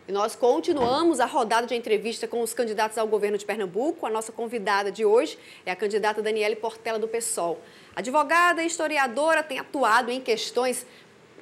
E nós continuamos a rodada de entrevista com os candidatos ao governo de Pernambuco. A nossa convidada de hoje é a candidata Daniele Portela, do PSOL. Advogada e historiadora, tem atuado em questões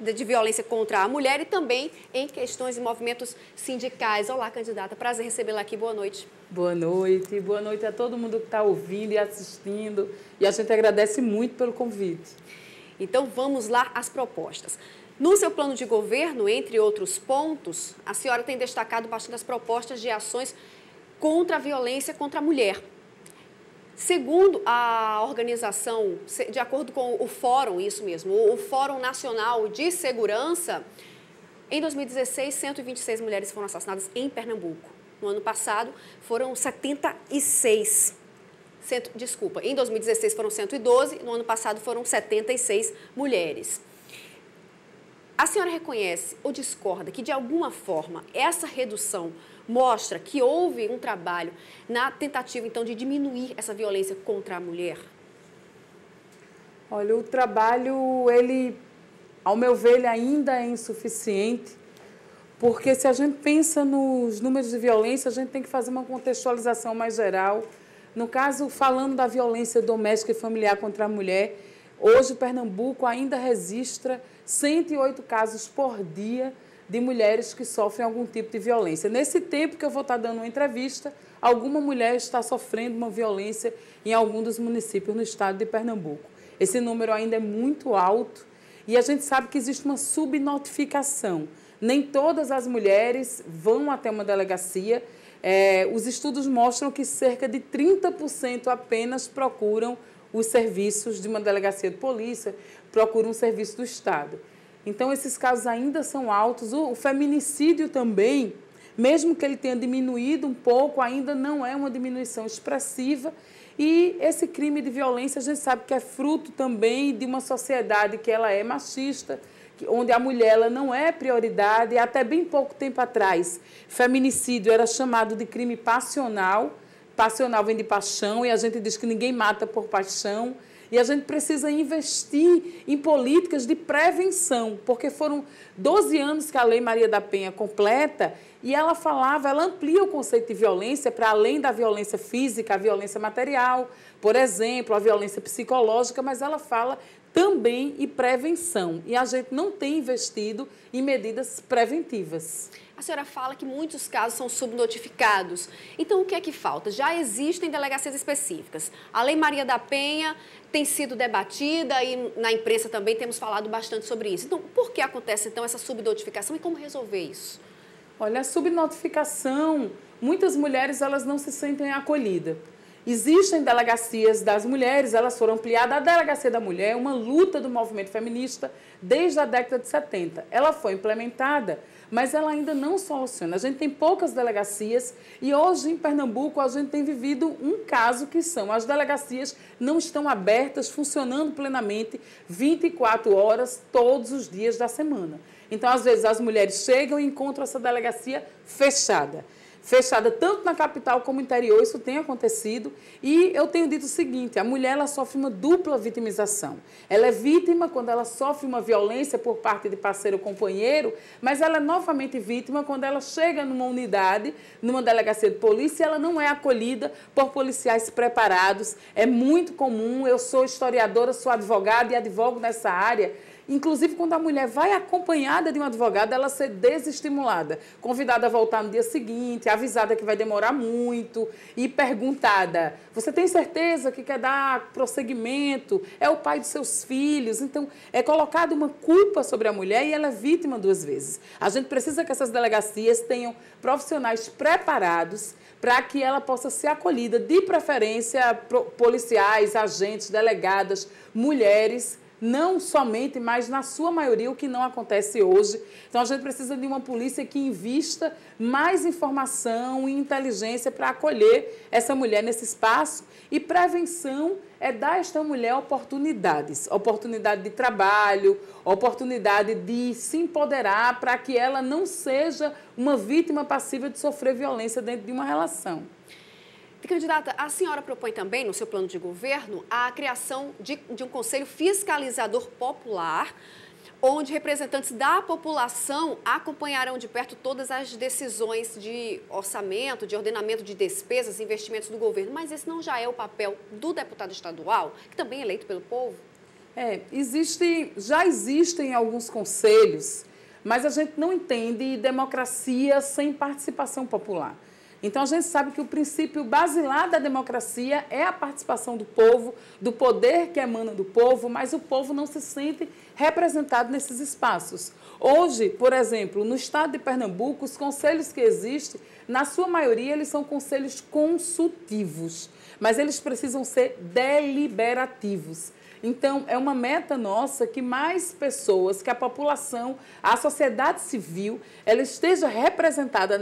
de violência contra a mulher e também em questões de movimentos sindicais. Olá, candidata. Prazer recebê-la aqui. Boa noite. Boa noite a todo mundo que está ouvindo e assistindo. E a gente agradece muito pelo convite. Então, vamos lá às propostas. No seu plano de governo, entre outros pontos, a senhora tem destacado bastante as propostas de ações contra a violência contra a mulher. Segundo a organização, de acordo com o Fórum, isso mesmo, o Fórum Nacional de Segurança, em 2016, 126 mulheres foram assassinadas em Pernambuco. No ano passado, foram 76. Em 2016 foram 112, no ano passado foram 76 mulheres. A senhora reconhece ou discorda que, de alguma forma, essa redução mostra que houve um trabalho na tentativa, então, de diminuir essa violência contra a mulher? Olha, o trabalho, ao meu ver, ele ainda é insuficiente, porque se a gente pensa nos números de violência, a gente tem que fazer uma contextualização mais geral. No caso, falando da violência doméstica e familiar contra a mulher, hoje Pernambuco ainda registra 108 casos por dia de mulheres que sofrem algum tipo de violência. Nesse tempo que eu vou estar dando uma entrevista, alguma mulher está sofrendo uma violência em algum dos municípios no estado de Pernambuco. Esse número ainda é muito alto e a gente sabe que existe uma subnotificação. Nem todas as mulheres vão até uma delegacia. Os estudos mostram que cerca de 30% apenas procuram os serviços de uma delegacia de polícia, procuram um serviço do Estado. Então, esses casos ainda são altos. O feminicídio também, mesmo que ele tenha diminuído um pouco, ainda não é uma diminuição expressiva. E esse crime de violência, a gente sabe que é fruto também de uma sociedade que ela é machista, onde a mulher ela não é prioridade. Até bem pouco tempo atrás, feminicídio era chamado de crime passional. Passional vem de paixão e a gente diz que ninguém mata por paixão. E a gente precisa investir em políticas de prevenção, porque foram 12 anos que a Lei Maria da Penha completa e ela amplia o conceito de violência para além da violência física, a violência material, por exemplo, a violência psicológica, mas ela fala também em prevenção. E a gente não tem investido em medidas preventivas. A senhora fala que muitos casos são subnotificados. Então, o que é que falta? Já existem delegacias específicas. A Lei Maria da Penha tem sido debatida e na imprensa também temos falado bastante sobre isso. Então, por que acontece, então, essa subnotificação e como resolver isso? Olha, a subnotificação, muitas mulheres elas não se sentem acolhidas. Existem delegacias das mulheres, elas foram ampliadas. A Delegacia da Mulher é uma luta do movimento feminista desde a década de 70. Ela foi implementada, mas ela ainda não soluciona. A gente tem poucas delegacias e hoje em Pernambuco a gente tem vivido um caso que são as delegacias não estão abertas, funcionando plenamente 24 horas todos os dias da semana. Então, às vezes, as mulheres chegam e encontram essa delegacia fechada tanto na capital como no interior, isso tem acontecido. E eu tenho dito o seguinte, a mulher ela sofre uma dupla vitimização. Ela é vítima quando ela sofre uma violência por parte de parceiro ou companheiro, mas ela é novamente vítima quando ela chega numa unidade, numa delegacia de polícia, e ela não é acolhida por policiais preparados. É muito comum, eu sou historiadora, sou advogada e advogo nessa área. Inclusive, quando a mulher vai acompanhada de um advogado, ela ser desestimulada, convidada a voltar no dia seguinte, avisada que vai demorar muito e perguntada, você tem certeza que quer dar prosseguimento? É o pai de seus filhos? Então, é colocada uma culpa sobre a mulher e ela é vítima duas vezes. A gente precisa que essas delegacias tenham profissionais preparados para que ela possa ser acolhida, de preferência policiais, agentes, delegadas, mulheres, não somente, mas na sua maioria, o que não acontece hoje. Então, a gente precisa de uma polícia que invista mais informação e inteligência para acolher essa mulher nesse espaço. E prevenção é dar a esta mulher oportunidades, oportunidade de trabalho, oportunidade de se empoderar para que ela não seja uma vítima passiva de sofrer violência dentro de uma relação. Candidata, a senhora propõe também, no seu plano de governo, a criação de um conselho fiscalizador popular, onde representantes da população acompanharão de perto todas as decisões de orçamento, de ordenamento de despesas, investimentos do governo. Mas esse não já é o papel do deputado estadual, que também é eleito pelo povo? Já existem alguns conselhos, mas a gente não entende democracia sem participação popular. Então, a gente sabe que o princípio basilar da democracia é a participação do povo, do poder que emana do povo, mas o povo não se sente representado nesses espaços. Hoje, por exemplo, no estado de Pernambuco, os conselhos que existem, na sua maioria, eles são conselhos consultivos, mas eles precisam ser deliberativos. Então, é uma meta nossa que mais pessoas, que a população, a sociedade civil, ela esteja representada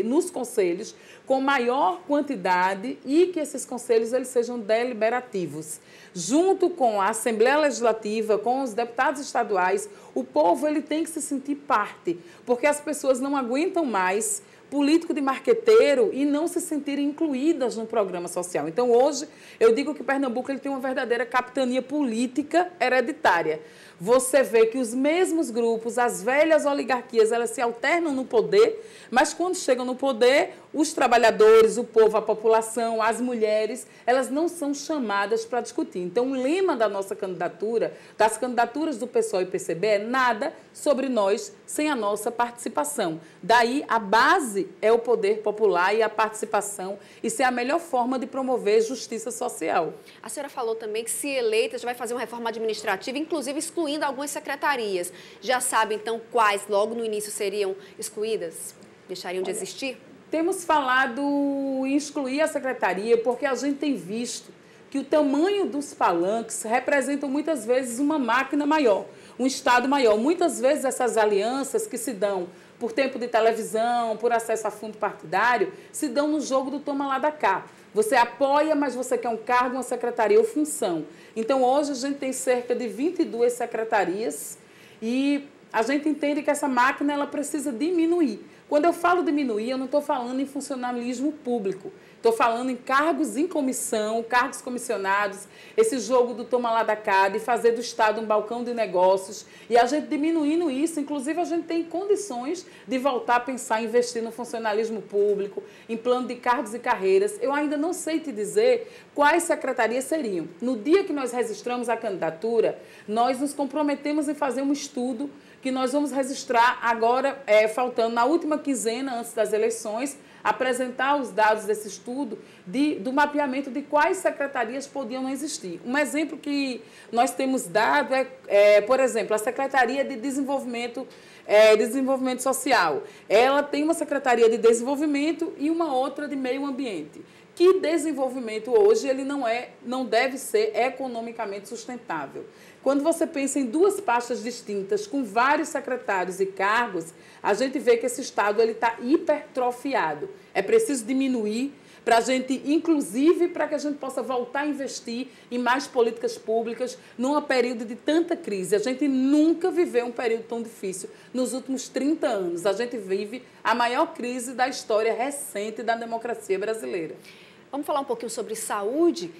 nos conselhos com maior quantidade e que esses conselhos eles sejam deliberativos. Junto com a Assembleia Legislativa, com os deputados estaduais, o povo ele tem que se sentir parte, porque as pessoas não aguentam mais político de marqueteiro e não se sentirem incluídas no programa social. Então, hoje, eu digo que Pernambuco ele tem uma verdadeira capitania política hereditária. Você vê que os mesmos grupos, as velhas oligarquias, elas se alternam no poder, mas quando chegam no poder, os trabalhadores, o povo, a população, as mulheres, elas não são chamadas para discutir. Então, o lema da nossa candidatura, das candidaturas do PSOL e PCB, é nada sobre nós sem a nossa participação. Daí, a base é o poder popular e a participação. Isso é a melhor forma de promover justiça social. A senhora falou também que, se eleita, já vai fazer uma reforma administrativa, inclusive excluindo algumas secretarias. Já sabe, então, quais logo no início seriam excluídas? Deixariam de existir? Temos falado em excluir a secretaria porque a gente tem visto que o tamanho dos palanques representam muitas vezes uma máquina maior, um Estado maior. Muitas vezes essas alianças que se dão por tempo de televisão, por acesso a fundo partidário, se dão no jogo do toma lá da cá. Você apoia, mas você quer um cargo, uma secretaria ou função. Então, hoje a gente tem cerca de 22 secretarias e a gente entende que essa máquina ela precisa diminuir. Quando eu falo diminuir, eu não estou falando em funcionalismo público. Estou falando em cargos em comissão, cargos comissionados, esse jogo do toma lá da cá, de fazer do Estado um balcão de negócios. E a gente diminuindo isso, inclusive a gente tem condições de voltar a pensar em investir no funcionalismo público, em plano de cargos e carreiras. Eu ainda não sei te dizer quais secretarias seriam. No dia que nós registramos a candidatura, nós nos comprometemos em fazer um estudo que nós vamos registrar agora, faltando na última quinzena antes das eleições, apresentar os dados desse estudo do mapeamento de quais secretarias podiam não existir. Um exemplo que nós temos dado por exemplo, a Secretaria de Desenvolvimento Social. Ela tem uma Secretaria de Desenvolvimento e uma outra de Meio Ambiente. Que desenvolvimento hoje ele não deve ser economicamente sustentável. Quando você pensa em duas pastas distintas, com vários secretários e cargos, a gente vê que esse Estado está hipertrofiado. É preciso diminuir para a gente, inclusive, para que a gente possa voltar a investir em mais políticas públicas num período de tanta crise. A gente nunca viveu um período tão difícil nos últimos 30 anos. A gente vive a maior crise da história recente da democracia brasileira. Vamos falar um pouquinho sobre saúde.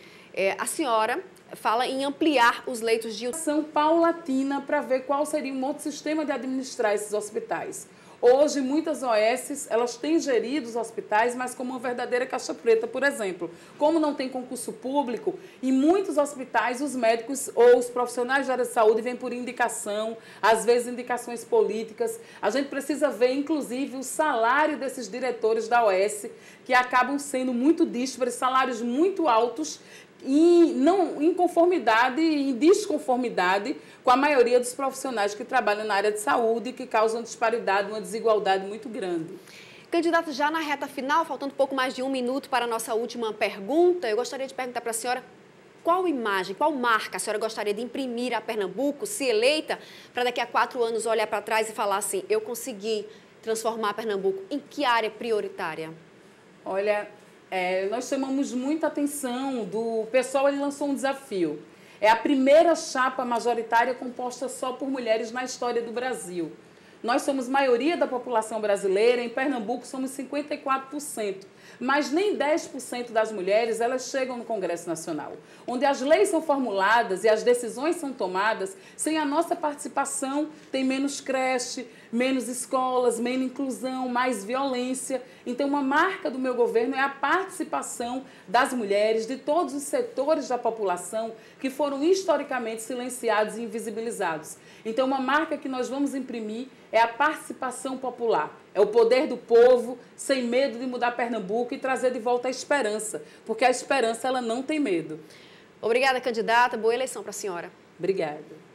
A senhora fala em ampliar os leitos de ação paulatina para ver qual seria um outro sistema de administrar esses hospitais. Hoje, muitas OS, elas têm gerido os hospitais, mas como uma verdadeira caixa preta, por exemplo. Como não tem concurso público, em muitos hospitais, os médicos ou os profissionais da área de saúde vêm por indicação, às vezes indicações políticas. A gente precisa ver, inclusive, o salário desses diretores da OS, que acabam sendo muito díspares, salários muito altos, em conformidade, em desconformidade com a maioria dos profissionais que trabalham na área de saúde e que causam disparidade, uma desigualdade muito grande. Candidato, já na reta final, faltando pouco mais de 1 minuto para a nossa última pergunta, eu gostaria de perguntar para a senhora qual imagem, qual marca a senhora gostaria de imprimir a Pernambuco, se eleita, para daqui a 4 anos olhar para trás e falar assim, eu consegui transformar Pernambuco. Em que área prioritária? Olha, nós chamamos muita atenção do pessoal, ele lançou um desafio. É a primeira chapa majoritária composta só por mulheres na história do Brasil. Nós somos maioria da população brasileira, em Pernambuco somos 54%. Mas nem 10% das mulheres elas chegam no Congresso Nacional, onde as leis são formuladas e as decisões são tomadas. Sem a nossa participação, tem menos creche, menos escolas, menos inclusão, mais violência. Então, uma marca do meu governo é a participação das mulheres, de todos os setores da população que foram historicamente silenciados e invisibilizados. Então, uma marca que nós vamos imprimir é a participação popular. É o poder do povo, sem medo de mudar Pernambuco e trazer de volta a esperança, porque a esperança ela não tem medo. Obrigada, candidata. Boa eleição para a senhora. Obrigada.